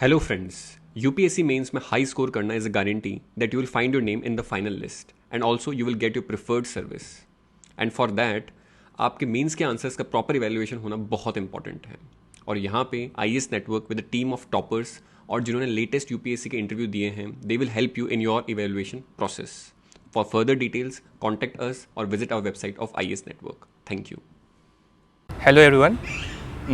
Hello friends, UPSC mains में high score करना is a guarantee that you will find your name in the final list and also you will get your preferred service. And for that, आपके mains के answers का proper evaluation होना बहुत important है. और यहाँ पे IAS network with the team of toppers और जिन्होंने लेटेस्ट यूपीएससी के इंटरव्यू दिए हैं, they will help you in your evaluation process. For further details contact us और visit our website of IAS network. Thank you. Hello everyone,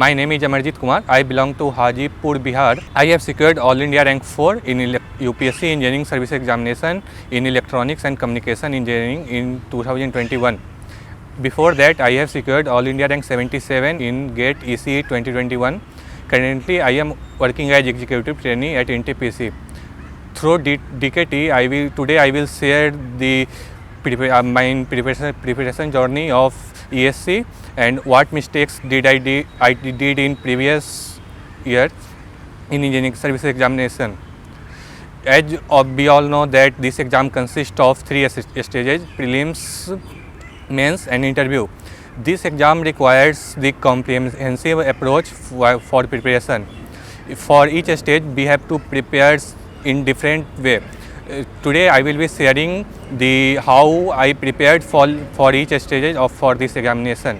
my name is Amarjit Kumar. I belong to Hajipur, Bihar. I have secured All India Rank 4 in UPSC Engineering Service Examination in Electronics and Communication Engineering in 2021. Before that, I have secured All India Rank 77 in GATE ECE 2021. Currently, I am working as Executive Trainee at NTPC. Through DKT, today I will share the my preparation journey of ESC and what mistakes I did in previous year in engineering service examination. As we all know that this exam consists of three stages: prelims, mains and interview. This exam requires the comprehensive approach for preparation. For each stage we have to prepare in different way. Today I will be sharing how I prepared for each stage for this examination.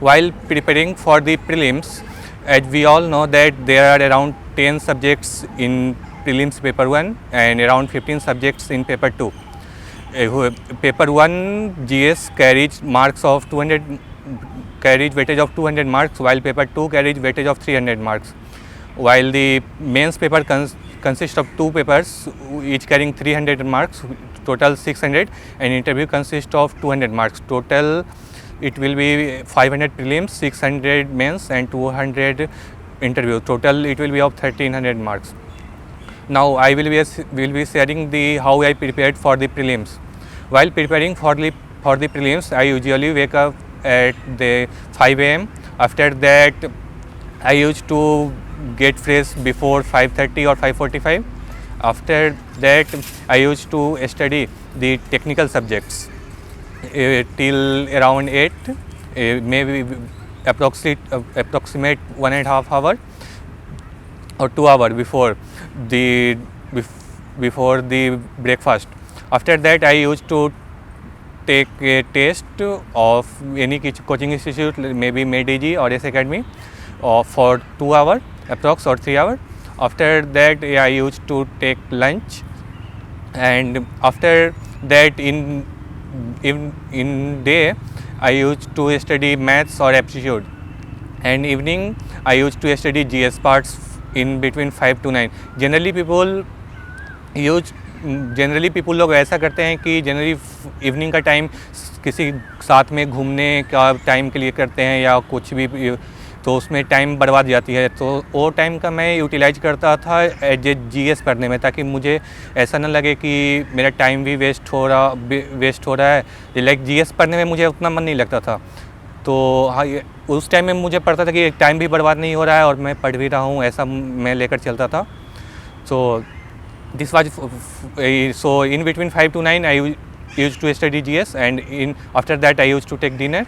While preparing for the prelims, as we all know that there are around 10 subjects in prelims paper 1 and around 15 subjects in paper 2. Paper 1 GS carries weightage of 200 marks, while paper 2 carries weightage of 300 marks. While the mains paper consists of two papers, each carrying 300 marks, total 600, and interview consists of 200 marks. Total it will be 500 prelims, 600 mains and 200 interview. Total it will be of 1300 marks. Now I will be sharing how I prepared for the prelims. While preparing for the prelims, I usually wake up at the 5 a.m. After that, I used to get fresh before 5:30 or 5:45. After that, I used to study the technical subjects till around 8, maybe approximate 1.5 hour or 2 hour before the breakfast. After that, I used to take a test of any coaching institute, maybe MedEG or S Academy, for 2 hours approx or 3 hours. After that, I used to take lunch, and after that in day I used to study maths or aptitude, and evening I used to study GS parts in between 5 to 9. Generally people लोग ऐसा करते हैं कि generally evening का time किसी साथ में घूमने का टाइम के लिए करते हैं या कुछ भी, तो उसमें टाइम बर्बाद जाती है. तो वो टाइम का मैं यूटिलाइज करता था एज ए GS पढ़ने में, ताकि मुझे ऐसा ना लगे कि मेरा टाइम भी वेस्ट हो रहा है. लाइक GS पढ़ने में मुझे उतना मन नहीं लगता था, तो हाँ उस टाइम में मुझे पड़ता था कि टाइम भी बर्बाद नहीं हो रहा है और मैं पढ़ भी रहा हूँ, ऐसा मैं लेकर चलता था. सो this was so in between 5 to 9 I used to study GS, and after that I used to take dinner,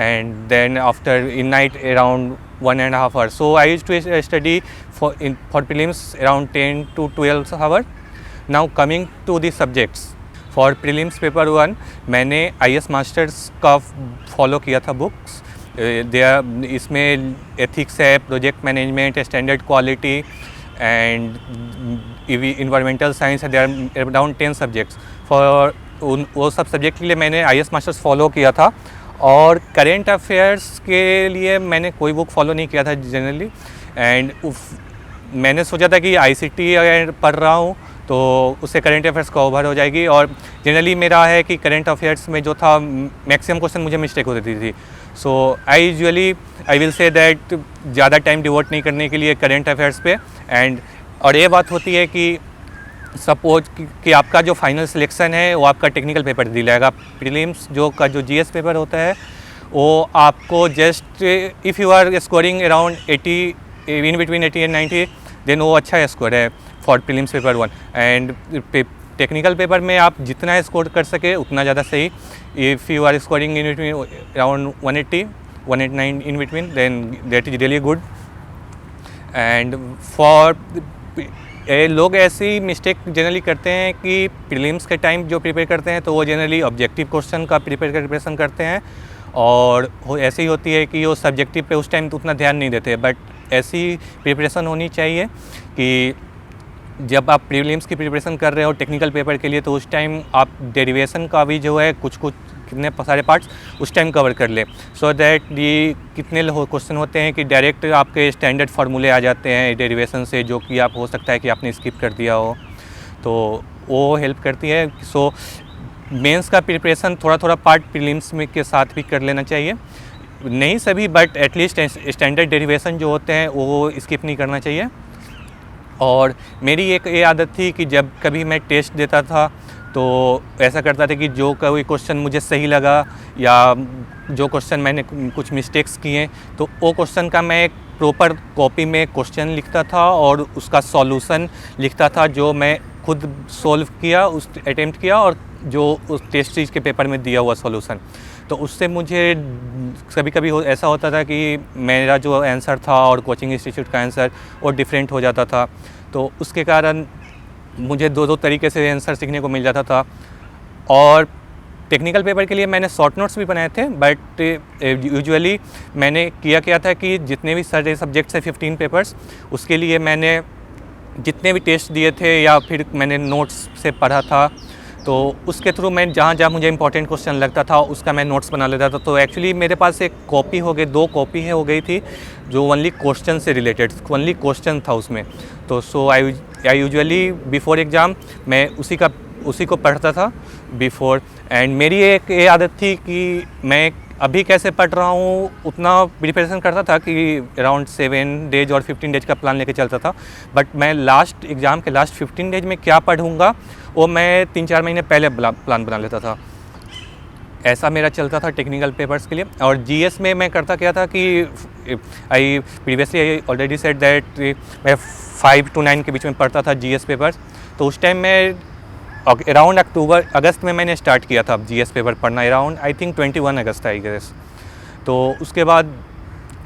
and then after in night around 1.5 hours. So I used to study for prelims around 10 to 12 hours. Now coming to the subjects, for prelims paper 1 मैंने IAS masters का follow किया था books. इसमें ethics है, project management, standard quality and environmental science है. there are around 10 subjects. for वो सब subject के लिए मैंने IAS मास्टर्स फॉलो किया था, और करेंट अफेयर्स के लिए मैंने कोई बुक फॉलो नहीं किया था जनरली. एंड मैंने सोचा था कि ICT अगर पढ़ रहा हूँ तो उससे करेंट अफेयर्स कवर हो जाएगी, और जनरली मेरा है कि करेंट अफेयर्स में जो था मैक्सिमम क्वेश्चन मुझे मिस्टेक होती थी. सो आई विल से दैट ज़्यादा टाइम डिवोट नहीं करने के लिए करेंट अफेयर्स पे. एंड और ये बात होती है कि सपोज कि आपका जो फाइनल सिलेक्शन है वो आपका टेक्निकल पेपर दिलाएगा. प्रीलिम्स जो GS पेपर होता है वो आपको just if you are scoring around 80 in between 80 and 90, then वो अच्छा स्कोर है for prelims paper 1. And technical paper में आप जितना स्कोर कर सके उतना ज़्यादा सही. If you are scoring in between around 180, 189 in between, then that is really good. And for लोग ऐसी मिस्टेक जनरली करते हैं कि प्रीलिम्स के टाइम जो प्रिपेयर करते हैं तो वो जनरली ऑब्जेक्टिव क्वेश्चन का प्रिपरेशन करते हैं, और ऐसे ही होती है कि वो सब्जेक्टिव पे उस टाइम तो उतना ध्यान नहीं देते। बट ऐसी प्रिपरेशन होनी चाहिए कि जब आप प्रीलिम्स की प्रिपरेशन कर रहे हो टेक्निकल पेपर के लिए तो उस टाइम आप डेरिवेशन का भी जो है कुछ कितने सारे पार्ट्स उस टाइम कवर कर ले, सो दैट ये कितने क्वेश्चन होते हैं कि डायरेक्ट आपके स्टैंडर्ड फार्मूले आ जाते हैं डेरिवेशन से, जो कि आप हो सकता है कि आपने स्किप कर दिया हो, तो वो हेल्प करती है। सो मेंस का प्रिपरेशन थोड़ा थोड़ा पार्ट प्रीलिम्स में के साथ भी कर लेना चाहिए, नहीं सभी बट एटलीस्ट स्टैंडर्ड डेरिवेशन जो होते हैं वो स्किप नहीं करना चाहिए। और मेरी एक ये आदत थी कि जब कभी मैं टेस्ट देता था तो ऐसा करता था कि जो कोई क्वेश्चन मुझे सही लगा या जो क्वेश्चन मैंने कुछ मिस्टेक्स किए तो वो क्वेश्चन का मैं एक प्रॉपर कॉपी में क्वेश्चन लिखता था और उसका सॉल्यूशन लिखता था, जो मैं खुद सोल्व किया, उस अटेम्प्ट किया, और जो उस टेस्ट सीरीज के पेपर में दिया हुआ सॉल्यूशन। तो उससे मुझे कभी कभी ऐसा होता था कि मेरा जो आंसर था और कोचिंग इंस्टीट्यूट का आंसर वो डिफरेंट हो जाता था, तो उसके कारण मुझे दो तरीके से आंसर सीखने को मिल जाता था। और टेक्निकल पेपर के लिए मैंने शॉर्ट नोट्स भी बनाए थे, बट यूजुअली मैंने क्या था कि जितने भी सारे सब्जेक्ट्स हैं 15 पेपर्स, उसके लिए मैंने जितने भी टेस्ट दिए थे या फिर मैंने नोट्स से पढ़ा था, तो उसके थ्रू मैं जहाँ मुझे इंपॉर्टेंट क्वेश्चन लगता था उसका मैं नोट्स बना लेता था। तो एक्चुअली मेरे पास एक कॉपी हो गई, 2 कॉपी हो गई थी जो ओनली क्वेश्चन से रिलेटेड, ओनली क्वेश्चन था उसमें। तो सो आई यूजुअली बिफोर एग्ज़ाम मैं उसी को पढ़ता था बिफोर। एंड मेरी एक ये आदत थी कि मैं अभी कैसे पढ़ रहा हूँ उतना प्रिपरेशन करता था कि अराउंड 7 डेज और 15 डेज का प्लान लेके चलता था, बट मैं लास्ट एग्ज़ाम के लास्ट 15 डेज में क्या पढ़ूँगा वो मैं 3-4 महीने पहले प्लान बना लेता था। ऐसा मेरा चलता था टेक्निकल पेपर्स के लिए। और जीएस में मैं करता क्या था कि आई प्रीवियसली ऑलरेडी सेड दैट मैं 5 to 9 के बीच में पढ़ता था जीएस पेपर्स। तो उस टाइम मैं अराउंड अगस्त में मैंने स्टार्ट किया था जीएस पेपर पढ़ना, around I think 21 August I guess. तो उसके बाद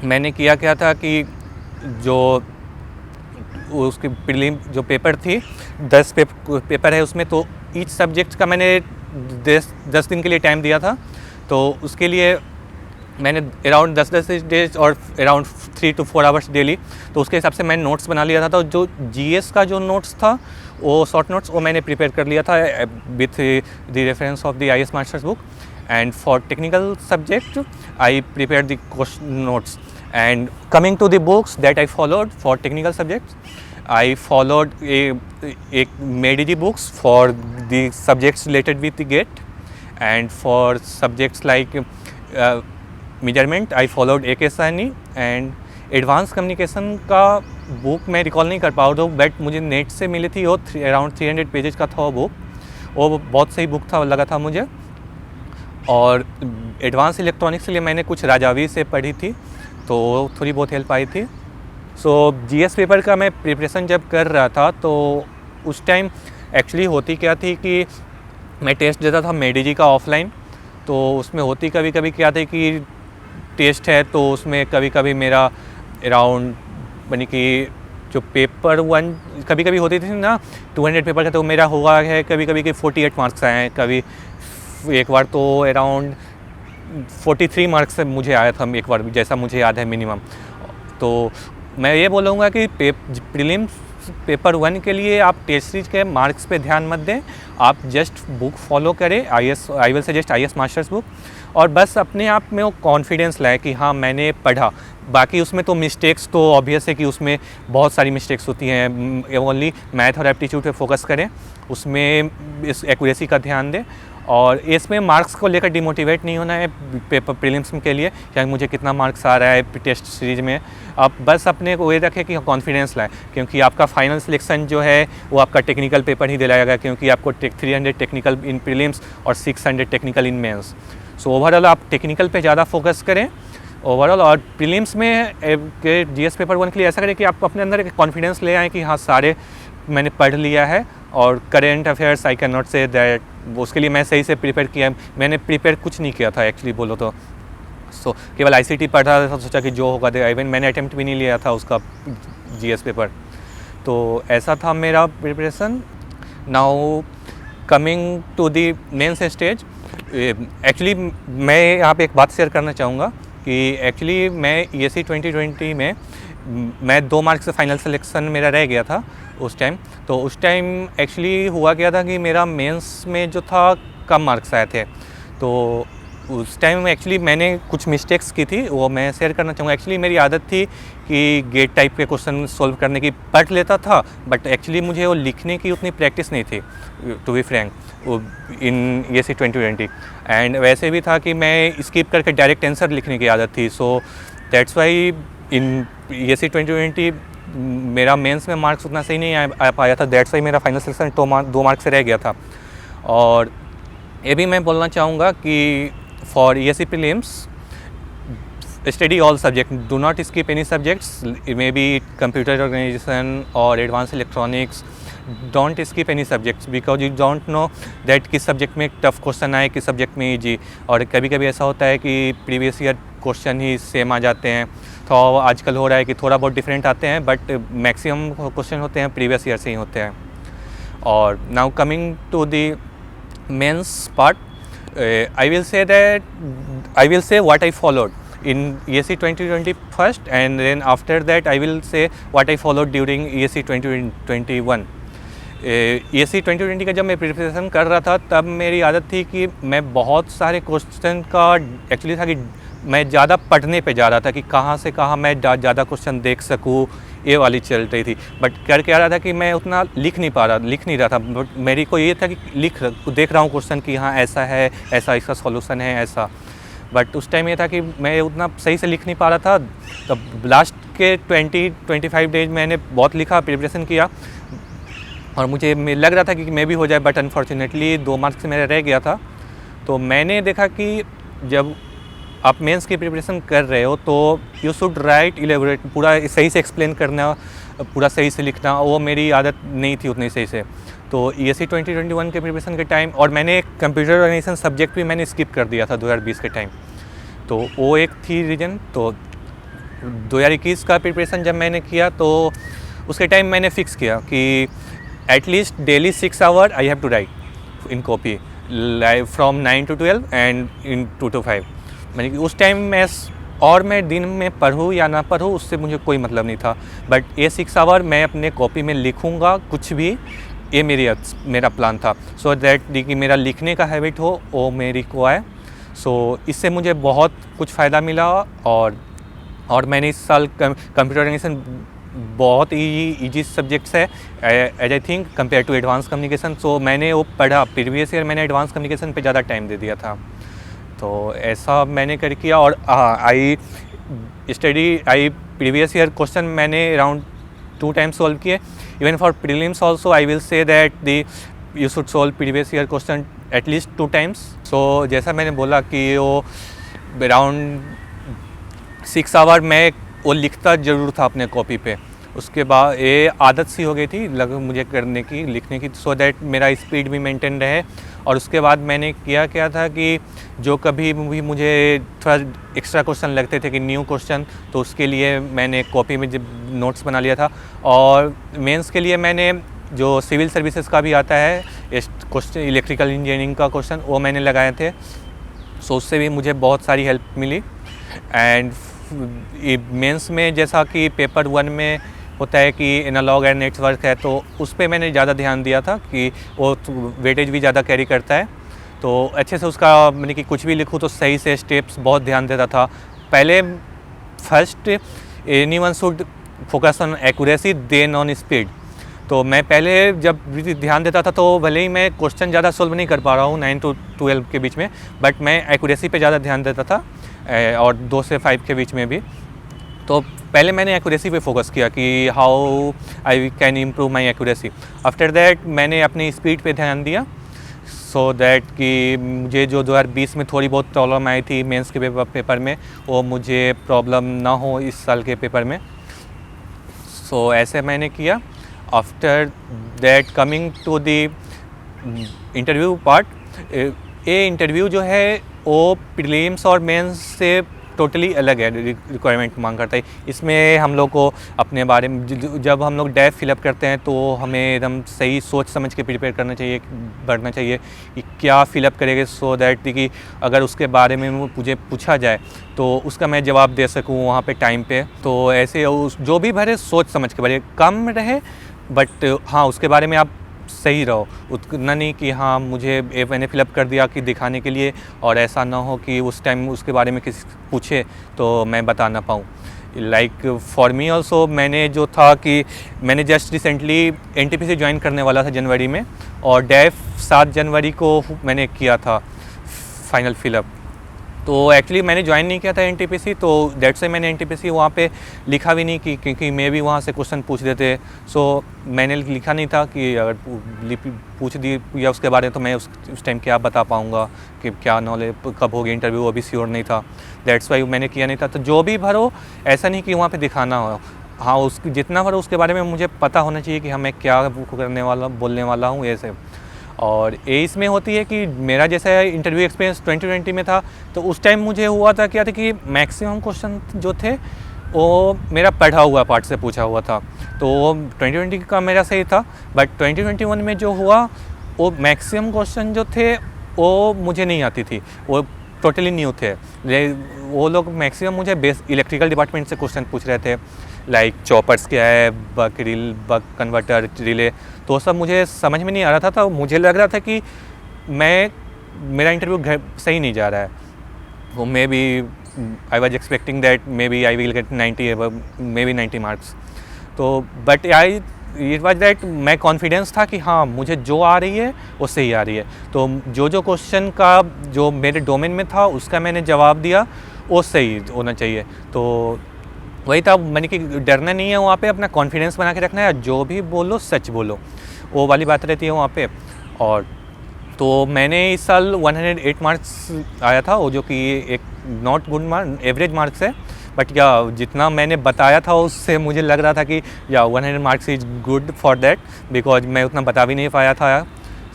मैंने क्या था कि जो उसकी प्रीलिम जो पेपर थी 10 पेपर है उसमें, तो ईच सब्जेक्ट का मैंने 10 दिन के लिए टाइम दिया था। तो उसके लिए मैंने अराउंड 10 डेज और अराउंड 3 to 4 आवर्स डेली, तो उसके हिसाब से मैंने नोट्स बना लिया था। तो जो जीएस का जो नोट्स था वो शॉर्ट नोट्स वो मैंने प्रिपेयर कर लिया था with the reference of the IAS masters book. And for technical subject I prepare the question notes. And coming to the books that I followed for technical subjects, I followed a MEDG books for the subjects related with the GATE, and for subjects like measurement I followed AK Saini, and advance communication का book मैं recall नहीं कर पा रहा हूँ, but मुझे net से मिली थी, वो अराउंड 300 पेजेस का था वो बुक, वो बहुत सही बुक था लगा था मुझे। और एडवांस इलेक्ट्रॉनिक्स के लिए मैंने कुछ राजावी से पढ़ी थी, तो थोड़ी बहुत हेल्प आई थी। सो जीएस पेपर का मैं प्रिपरेशन जब कर रहा था तो उस टाइम एक्चुअली होती क्या थी कि मैं टेस्ट देता था MEDG का ऑफलाइन। तो उसमें होती कभी कभी क्या थी कि टेस्ट है तो उसमें कभी कभी मेरा अराउंड यानी कि जो पेपर 1 कभी कभी होती थी ना 200 पेपर का, तो मेरा हुआ है कभी कभी कि 48 मार्क्स आए हैं, कभी एक बार तो अराउंड 43 मार्क्स से मुझे आया था एक बार, जैसा मुझे याद है मिनिमम। तो मैं ये बोलूँगा कि प्रीलिम्स पेपर 1 के लिए आप टेस्ट सीरीज के मार्क्स पे ध्यान मत दें, आप जस्ट बुक फॉलो करें, I will suggest IAS masters book, और बस अपने आप में वो कॉन्फिडेंस लाए कि हाँ मैंने पढ़ा। बाकी उसमें तो मिस्टेक्स तो ऑब्वियस है कि उसमें बहुत सारी मिस्टेक्स होती हैं, ओनली मैथ और एप्टीट्यूड पे फोकस करें, उसमें इस एक्यूरेसी का ध्यान दें। और इसमें मार्क्स को लेकर डिमोटिवेट नहीं होना है पेपर प्रीलिम्स के लिए कि मुझे कितना मार्क्स आ रहा है टेस्ट सीरीज में। आप बस अपने को ये रखें कि कॉन्फिडेंस लाएं, क्योंकि आपका फाइनल सिलेक्शन जो है वो आपका टेक्निकल पेपर ही दिलाएगा, क्योंकि आपको 300 टेक्निकल इन प्रीलिम्स और 600 technical in men's. So overall आप टेक्निकल पे ज़्यादा फोकस करें ओवरऑल। और प्रीलिम्स में जीएस पेपर 1 के लिए ऐसा करें कि आप अपने अंदर एक कॉन्फिडेंस ले आएँ कि हाँ सारे मैंने पढ़ लिया है। और current affairs I can not say that, उसके लिए मैं सही से प्रिपेयर किया, मैंने प्रिपेयर कुछ नहीं किया था एक्चुअली बोलो तो। सो केवल आईसीटी पढ़ रहा था, सोचा कि जो होगा दे, इवन मैंने अटेम्प्ट भी नहीं लिया था उसका जीएस पेपर। तो ऐसा था मेरा preparation. Now coming to the mains stage, actually मैं यहाँ पे एक बात शेयर करना चाहूँगा कि एक्चुअली मैं ESE 2020 में मैं 2 मार्क्स से फाइनल सिलेक्शन मेरा रह गया था उस टाइम। तो उस टाइम एक्चुअली हुआ क्या था कि मेरा मेंस में जो था कम मार्क्स आए थे। तो उस टाइम एक्चुअली मैंने कुछ मिस्टेक्स की थी, वो मैं शेयर करना चाहूँगा। एक्चुअली मेरी आदत थी कि गेट टाइप के क्वेश्चन सॉल्व करने की पढ़ लेता था, बट एक्चुअली मुझे वो लिखने की उतनी प्रैक्टिस नहीं थी, to be frank, in ESE 2020। And वैसे भी था कि मैं स्किप करके डायरेक्ट आंसर लिखने की आदत थी। So that's why in ESE 2020 मेरा मेंस में मार्क्स उतना सही नहीं आ पाया था। दैट्स वाई मेरा फाइनल सिलेक्शन 2 मार्क्स से रह गया था। और ये भी मैं बोलना चाहूँगा कि for ESE prelims, study all subjects, do not skip any subjects, it may be computer organization or advanced electronics, don't skip any subjects because you don't know that किस सब्जेक्ट में टफ क्वेश्चन आए, किस subject में easy. और कभी कभी ऐसा होता है कि प्रीवियस ईयर क्वेश्चन ही सेम आ जाते हैं। तो आजकल हो रहा है कि थोड़ा बहुत डिफरेंट आते हैं, बट मैक्सिमम क्वेश्चन होते हैं प्रीवियस ईयर से ही होते हैं। और now coming to the mains part, I will say what I followed in ESE 2020 first, and then after that I will say what I followed during ESE 2021. ESE 2020 का जब मैं preparation कर रहा था तब मेरी आदत थी कि मैं बहुत सारे क्वेश्चन का एक्चुअली था कि मैं ज़्यादा पढ़ने पे जा रहा था कि कहाँ से कहाँ मैं ज़्यादा क्वेश्चन देख सकूँ, ये वाली चल रही थी। बट कर क्या रहा था कि मैं उतना लिख नहीं रहा था। बट मेरी को ये था कि देख रहा हूँ क्वेश्चन कि हाँ ऐसा है, ऐसा इसका सॉल्यूशन है, ऐसा। बट उस टाइम ये था कि मैं उतना सही से लिख नहीं पा रहा था। तब लास्ट के 20-25 डेज मैंने बहुत लिखा, प्रिपरेशन किया, और मुझे लग रहा था कि मैं भी हो जाए, बट अनफॉर्चुनेटली 2 मार्क्स से मेरा रह गया था। तो मैंने देखा कि जब आप मेंस की प्रिपरेशन कर रहे हो तो यू शुड राइट इलेबोरेट, पूरा सही से एक्सप्लेन करना, पूरा सही से लिखना, वो मेरी आदत नहीं थी उतनी सही से। तो ESE 2021 के प्रिपरेशन के टाइम, और मैंने कंप्यूटर ऑर्गेनाइजेशन सब्जेक्ट भी मैंने स्किप कर दिया था 2020 के टाइम, तो वो एक थी रीज़न। तो 2021 का प्रिपरेशन जब मैंने किया तो उसके टाइम मैंने फिक्स किया कि at least daily 6 hour I have to write in copy, from 9 to 12 and in 2 to 5। मैंने उस टाइम मैं दिन में पढ़ूँ या ना पढ़ूँ उससे मुझे कोई मतलब नहीं था, बट ये 6 आवर मैं अपने कॉपी में लिखूँगा कुछ भी, ये मेरा प्लान था। सो दैट कि मेरा लिखने का हैबिट हो वो मेरी को आए। सो इससे मुझे बहुत कुछ फ़ायदा मिला। और मैंने इस साल कंप्यूटर ऑर्गेनाइजेशन बहुत ईजी सब्जेक्ट्स है as I think compare to advance communication. So मैंने वो पढ़ा, प्रीवियस ईयर मैंने एडवांस कम्युनिकेशन पे ज़्यादा टाइम दे दिया था। तो ऐसा मैंने कर किया। और आई प्रीवियस ईयर क्वेश्चन मैंने अराउंड 2 times सॉल्व किए। Even for prelims also I will say that you should solve previous year question at least 2 times। सो जैसा मैंने बोला कि वो अराउंड 6 आवर मैं वो लिखता ज़रूर था अपने कॉपी पे। उसके बाद ये आदत सी हो गई थी मुझे करने की, लिखने की, सो दैट मेरा स्पीड भी मेंटेन रहे। और उसके बाद मैंने क्या था कि जो कभी भी मुझे थोड़ा एक्स्ट्रा क्वेश्चन लगते थे कि न्यू क्वेश्चन, तो उसके लिए मैंने कॉपी में जब नोट्स बना लिया था। और मेंस के लिए मैंने जो सिविल सर्विसेज का भी आता है क्वेश्चन, इलेक्ट्रिकल इंजीनियरिंग का क्वेश्चन, वो मैंने लगाए थे। सो उससे भी मुझे बहुत सारी हेल्प मिली। एंड मेंस में जैसा कि पेपर 1 में होता है कि एनालॉग एंड नेटवर्क है, तो उस पर मैंने ज़्यादा ध्यान दिया था कि वो वेटेज भी ज़्यादा कैरी करता है। तो अच्छे से उसका मैंने कि कुछ भी लिखूँ तो सही से स्टेप्स बहुत ध्यान देता था। पहले first anyone should focus on accuracy then on speed. तो मैं पहले जब ध्यान देता था तो भले ही मैं क्वेश्चन ज़्यादा सॉल्व नहीं कर पा रहा हूँ 9 to 12 के बीच में, बट मैं एक्यूरेसी पे ज़्यादा ध्यान देता था, और 2 से 5 के बीच में भी। तो पहले मैंने एक्यूरेसी पे फोकस किया कि how I can improve my accuracy. After that मैंने अपनी स्पीड पे ध्यान दिया, सो दैट कि मुझे जो 2020 में थोड़ी बहुत प्रॉब्लम आई थी मेंस के पेपर में, वो मुझे प्रॉब्लम ना हो इस साल के पेपर में। सो ऐसे मैंने किया। After that coming to the interview part, ये इंटरव्यू जो है वो प्रीलिम्स और मेंस से टोटली अलग है, रिक्वायरमेंट मांग करता है। इसमें हम लोग को अपने बारे में जब हम लोग डेफ फिलअप करते हैं तो हमें एकदम सही सोच समझ के प्रिपेयर करना चाहिए, बढ़ना चाहिए कि क्या फिलअप करेंगे, सो दैट कि अगर उसके बारे में मुझे पूछा जाए तो उसका मैं जवाब दे सकूँ वहाँ पे टाइम पे। तो ऐसे जो भी भरे सोच समझ के भरे, कम रहे बट हाँ उसके बारे में आप सही रहो, उतना नहीं कि हाँ मुझे मैंने फिलअप कर दिया कि दिखाने के लिए, और ऐसा ना हो कि उस टाइम उसके बारे में किसी पूछे तो मैं बता ना पाऊँ। लाइक फॉर मी ऑल्सो, मैंने जो था कि मैंने जस्ट रिसेंटली एनटीपीसी ज्वाइन करने वाला था जनवरी में, और डेफ 7 जनवरी को मैंने किया था फाइनल फिलअप। तो एक्चुअली मैंने ज्वाइन नहीं किया था एनटीपीसी, तो डेट से मैंने एनटीपीसी वहाँ पे लिखा भी नहीं कि क्योंकि मैं भी वहाँ से क्वेश्चन पूछ देते, सो मैंने लिखा नहीं था कि अगर पूछ दी या उसके बारे में तो मैं उस टाइम क्या बता पाऊँगा कि क्या नॉलेज कब होगी इंटरव्यू, वो भी श्योर नहीं था। दैट्स वाई मैंने किया नहीं था। तो जो भी भरो ऐसा नहीं कि वहाँ पर दिखाना हो, हाँ उस जितना भरो उसके बारे में मुझे पता होना चाहिए कि हाँ मैं क्या करने वाला बोलने वाला हूँ ये सब। और ये इसमें होती है कि मेरा जैसा इंटरव्यू एक्सपीरियंस 2020 में था, तो उस टाइम मुझे हुआ था क्या था कि मैक्सिमम क्वेश्चन जो थे वो मेरा पढ़ा हुआ पार्ट से पूछा हुआ था, तो 2020 का मेरा सही था। बट 2021 में जो हुआ वो मैक्सिमम क्वेश्चन जो थे वो मुझे नहीं आती थी, वो टोटली न्यू थे। वो लोग मैक्सिमम मुझे इलेक्ट्रिकल डिपार्टमेंट से क्वेश्चन पूछ रहे थे, लाइक चॉपर्स क्या है, बक कन्वर्टर, रिले, तो सब मुझे समझ में नहीं आ रहा था। तो मुझे लग रहा था कि मेरा इंटरव्यू सही नहीं जा रहा है। वो maybe I was expecting that maybe I will get 90 marks. तो बट इट वॉज दैट मैं कॉन्फिडेंस था कि हाँ मुझे जो आ रही है वो सही आ रही है। तो जो क्वेश्चन का जो मेरे डोमेन में था उसका मैंने जवाब दिया, वो सही होना चाहिए। तो वही था, मैंने कि डरना नहीं है वहाँ पे, अपना कॉन्फिडेंस बना के रखना है, जो भी बोलो सच बोलो, वो वाली बात रहती है वहाँ पे। और तो मैंने इस साल 108 मार्क्स आया था, वो जो कि एक not good mark, average marks है, बट या जितना मैंने बताया था उससे मुझे लग रहा था कि या 100 marks is good for that, because मैं उतना बता भी नहीं पाया था।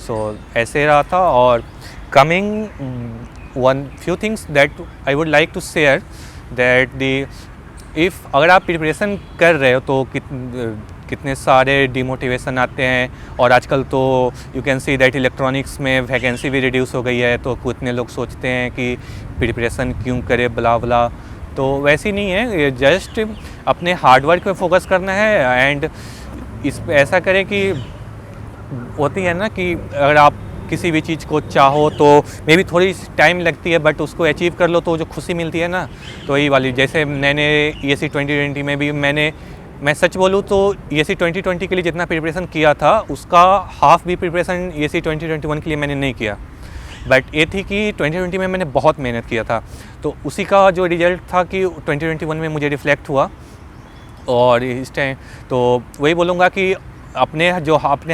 सो ऐसे रहा था। और coming few things that I would like to share that अगर आप प्रिपरेशन कर रहे हो तो कितने सारे डिमोटिवेशन आते हैं, और आजकल तो you can see that electronics में वैकेंसी भी रिड्यूस हो गई है, तो कितने लोग सोचते हैं कि प्रिपरेशन क्यों करे बला बला। तो वैसे नहीं है, ये जस्ट अपने हार्डवर्क पे फोकस करना है। एंड ऐसा करें कि होती है ना कि अगर आप किसी भी चीज़ को चाहो तो मे बी थोड़ी टाइम लगती है, बट उसको अचीव कर लो तो जो खुशी मिलती है ना, तो यही वाली। जैसे मैंने ESE 2020 में भी मैं सच बोलूँ तो ESE 2020 के लिए जितना प्रिपरेशन किया था उसका हाफ भी प्रिपरेशन ESE 2021 के लिए मैंने नहीं किया। बट ये थी कि 2020 में मैंने बहुत मेहनत किया था, तो उसी का जो रिजल्ट था कि 2021 में मुझे रिफ्लेक्ट हुआ। और इस टाइम तो वही बोलूँगा कि अपने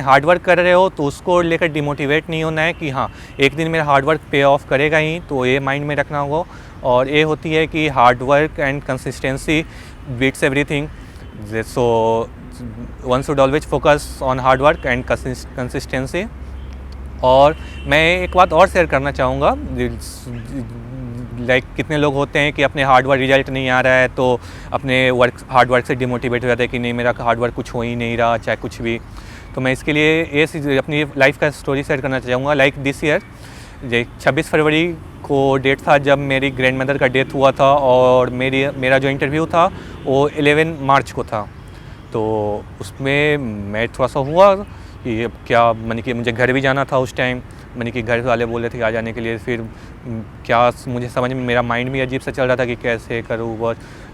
हार्डवर्क कर रहे हो तो उसको लेकर डिमोटिवेट नहीं होना है कि हाँ एक दिन मेरा हार्डवर्क पे ऑफ करेगा ही, तो ये माइंड में रखना होगा। और ये होती है कि hard work and consistency beats everything. So one should always focus on hard work and consistency. और मैं एक बात और शेयर करना चाहूँगा, लाइक कितने लोग होते हैं कि अपने हार्डवर्क रिजल्ट नहीं आ रहा है तो अपने हार्डवर्क से डिमोटिवेट हो जाते हैं कि नहीं मेरा हार्डवर्क कुछ हो ही नहीं रहा, चाहे कुछ भी। तो मैं इसके लिए ये अपनी लाइफ का स्टोरी शेयर करना चाहूँगा। लाइक दिस ईयर 26 फरवरी को डेट था जब मेरी ग्रैंड मदर का डेथ हुआ था, और मेरा जो इंटरव्यू था वो 11 मार्च को था। तो उसमें मैं थोड़ा सा हुआ कि क्या मैंने कि मुझे घर भी जाना था उस टाइम, मैंने कि घर वाले बोले थे आ जाने के लिए। फिर क्या मुझे समझ में, मेरा माइंड भी अजीब सा चल रहा था कि कैसे करूँ वो।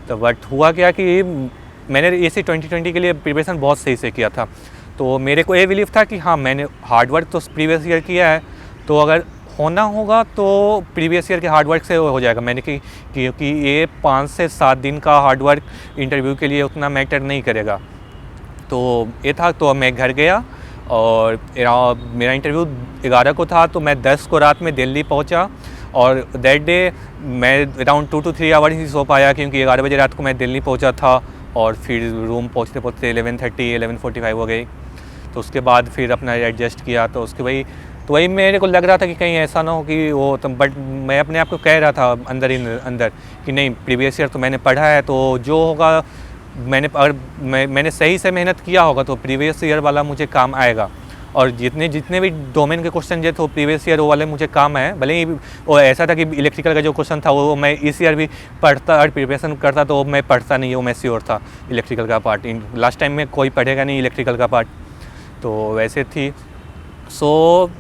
तो बट हुआ क्या कि मैंने ESE 2020 के लिए प्रिपरेशन बहुत सही से किया था। तो मेरे को ये बिलीव था कि हाँ मैंने हार्डवर्क तो प्रीवियस ईयर किया है, तो अगर होना होगा तो प्रीवियस ईयर के हार्डवर्क से हो जाएगा। मैंने कि क्योंकि ये 5 से 7 दिन का हार्डवर्क इंटरव्यू के लिए उतना मैटर नहीं करेगा। तो ये था, तो मैं घर गया और मेरा इंटरव्यू 11 को था, तो मैं 10 को रात में दिल्ली पहुंचा। और दैट डे मैं अराउंड 2 to 3 आवर ही सो पाया, क्योंकि 11 बजे रात को मैं दिल्ली पहुंचा था, और फिर रूम पहुंचते पहुंचते 11:30 11:45 हो गई। तो उसके बाद फिर अपना एडजस्ट किया, तो उसके भाई तो वही मेरे को लग रहा था कि कहीं ऐसा ना हो कि वो तो, बट मैं अपने आप को कह रहा था अंदर ही अंदर कि नहीं, प्रीवियस ईयर तो मैंने पढ़ा है, तो जो होगा अगर मैंने सही से मेहनत किया होगा तो प्रीवियस ईयर वाला मुझे काम आएगा। और जितने भी डोमेन के क्वेश्चन जो थे प्रीवियस ईयर वो वाले मुझे काम आए। भले ही वो ऐसा था कि इलेक्ट्रिकल का जो क्वेश्चन था वो मैं इस ईयर भी पढ़ता और प्रिपरेशन करता, तो मैं पढ़ता नहीं, वो मैं श्योर था इलेक्ट्रिकल का पार्ट। लास्ट टाइम में कोई पढ़ेगा नहीं इलेक्ट्रिकल का पार्ट, तो वैसे थी। सो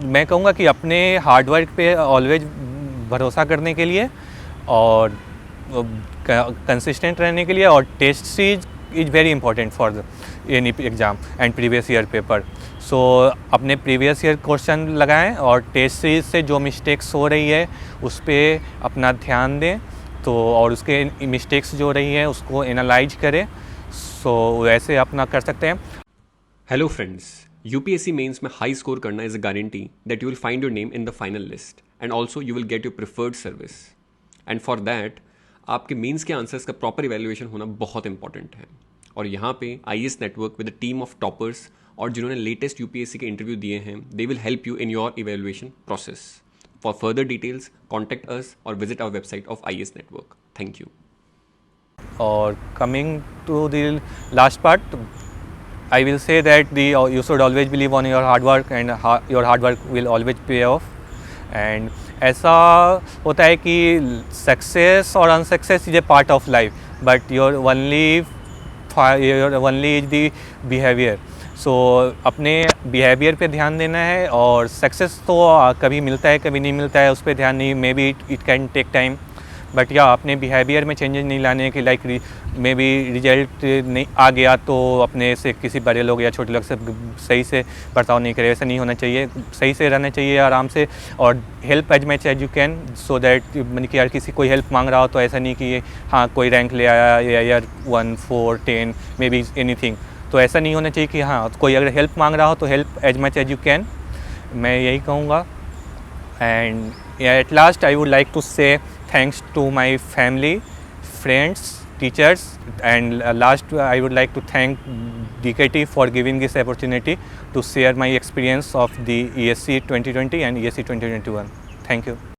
मैं कहूँगा कि अपने हार्डवर्क पे ऑलवेज भरोसा करने के लिए और कंसिस्टेंट रहने के लिए, और test series is very important for any exam and previous year paper. So अपने प्रीवियस ईयर क्वेश्चन लगाएं और टेस्ट सीरीज से जो मिस्टेक्स हो रही है उस पर अपना ध्यान दें, तो और उसके मिस्टेक्स जो रही है उसको एनालाइज करें। सो वैसे अपना कर सकते हैं। हेलो फ्रेंड्स, यूपीएससी मेंस में हाई स्कोर करना is a guarantee that you will find your name in the final list and also you will get your preferred service. And for that आपके mains के answers का proper evaluation होना बहुत important है। और यहाँ पे IAS network with a team of toppers और जिन्होंने लेटेस्ट यूपीएससी के इंटरव्यू दिए हैं, they will help you in your evaluation process. For further details contact us और visit our website of IAS network. Thank you. और coming to the last part, I will say that you should always believe on your hard work and your hard work will always pay off. And ऐसा होता है कि success और unsuccess is a part of life, but your only is the behaviour. So अपने behaviour पे ध्यान देना है, और सक्सेस तो कभी मिलता है कभी नहीं मिलता है, उस पर ध्यान नहीं, maybe it can take time, but या अपने बिहेवियर में चेंजेस नहीं लाने की, लाइक मे बी रिजल्ट नहीं आ गया तो अपने से किसी बड़े लोग या छोटे लोग से सही से बर्ताव नहीं करे, ऐसा नहीं होना चाहिए। सही से रहना चाहिए आराम से, और help as much as you can, so that मैंने कि यार किसी कोई हेल्प मांग रहा हो तो ऐसा नहीं कि हाँ कोई रैंक ले आया या यार 1, 4, 10 मे बी एनीथिंग, तो ऐसा नहीं होना चाहिए कि हाँ कोई अगर हेल्प मांग रहा हो तो help as much as you can, मैं यही कहूँगा। And at last I would like to say thanks to my family, friends, teachers, and last I would like to thank DKT for giving this opportunity to share my experience of the ESC 2020 and ESC 2021. Thank you.